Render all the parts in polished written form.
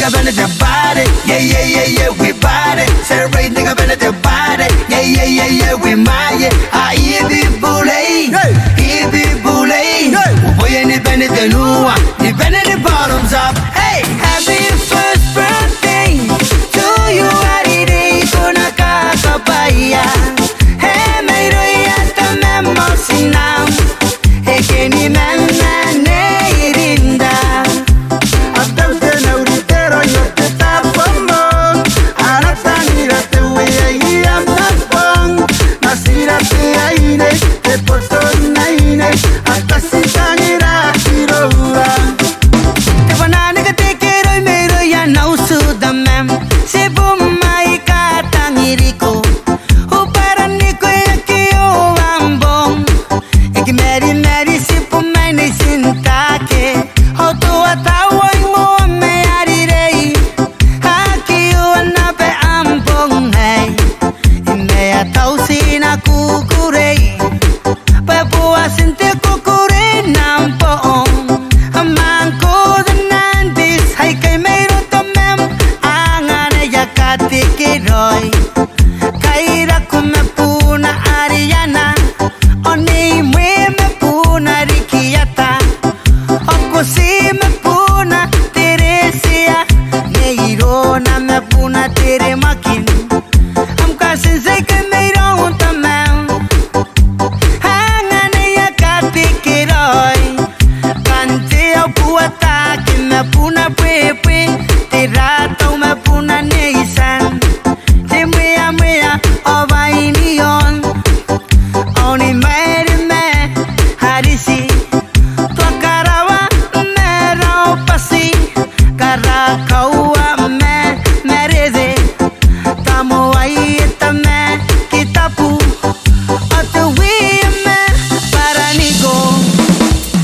nigga bend the body. Yeah, yeah, yeah, yeah, we body. Celebrate nigga bend the body. Yeah, yeah, yeah, yeah, we my. I be bully. He be bully. Boy, and he bend the new one. He bend the bottoms up. Hey, happy first birthday to you. Ari kuna kakapaya. Hey, me roya tamem mosinam. Hey, keni man ne irinda.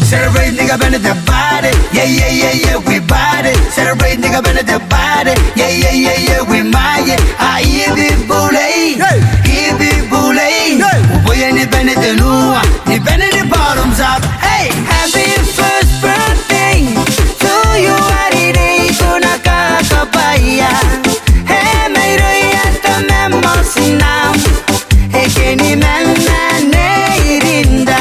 Celebrate nigga bend the body. Yeah, yeah, yeah, yeah, we body. Celebrate nigga bend the body. Yeah, yeah, yeah, yeah, we my. I be bully. He be bully. Boy, and he bend the new one. He bend the bottoms up. Hey, happy first birthday to you. Ari kuna kakapaya. Hey, me roya tamem mosinam. Hey, keni man ne irinda.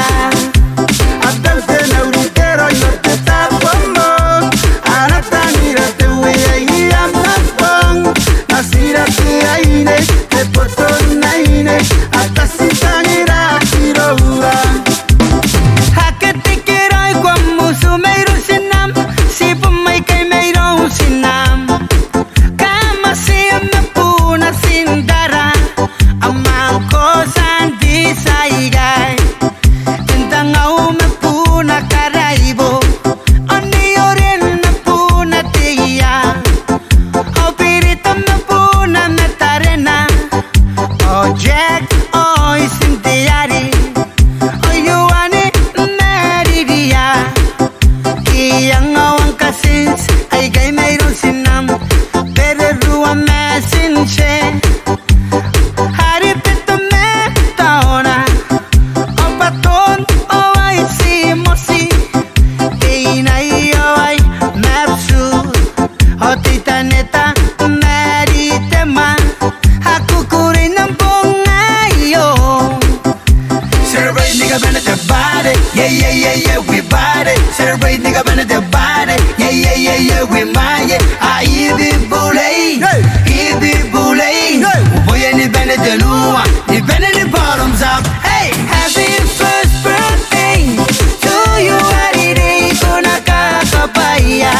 Yeah, yeah, yeah, yeah, we body. Celebrate nigga bend the body. Yeah, yeah, yeah, yeah, we my. I be bully. He be bully. Boy, and he bend the new one. He bend the bottoms up. Hey, happy first birthday to you. Ari kuna kakapaya.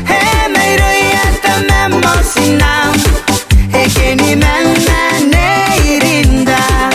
Hey, me roya tamem mosinam. Hey, keni man ne irinda.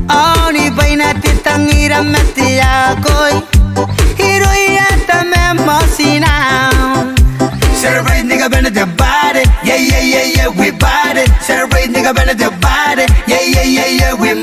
Oni baina te tangira ira metia koi hiro ira tame mosina. Celebrate nigga bend the body, yeah yeah yeah yeah we body. Celebrate nigga bend the body, yeah yeah yeah yeah we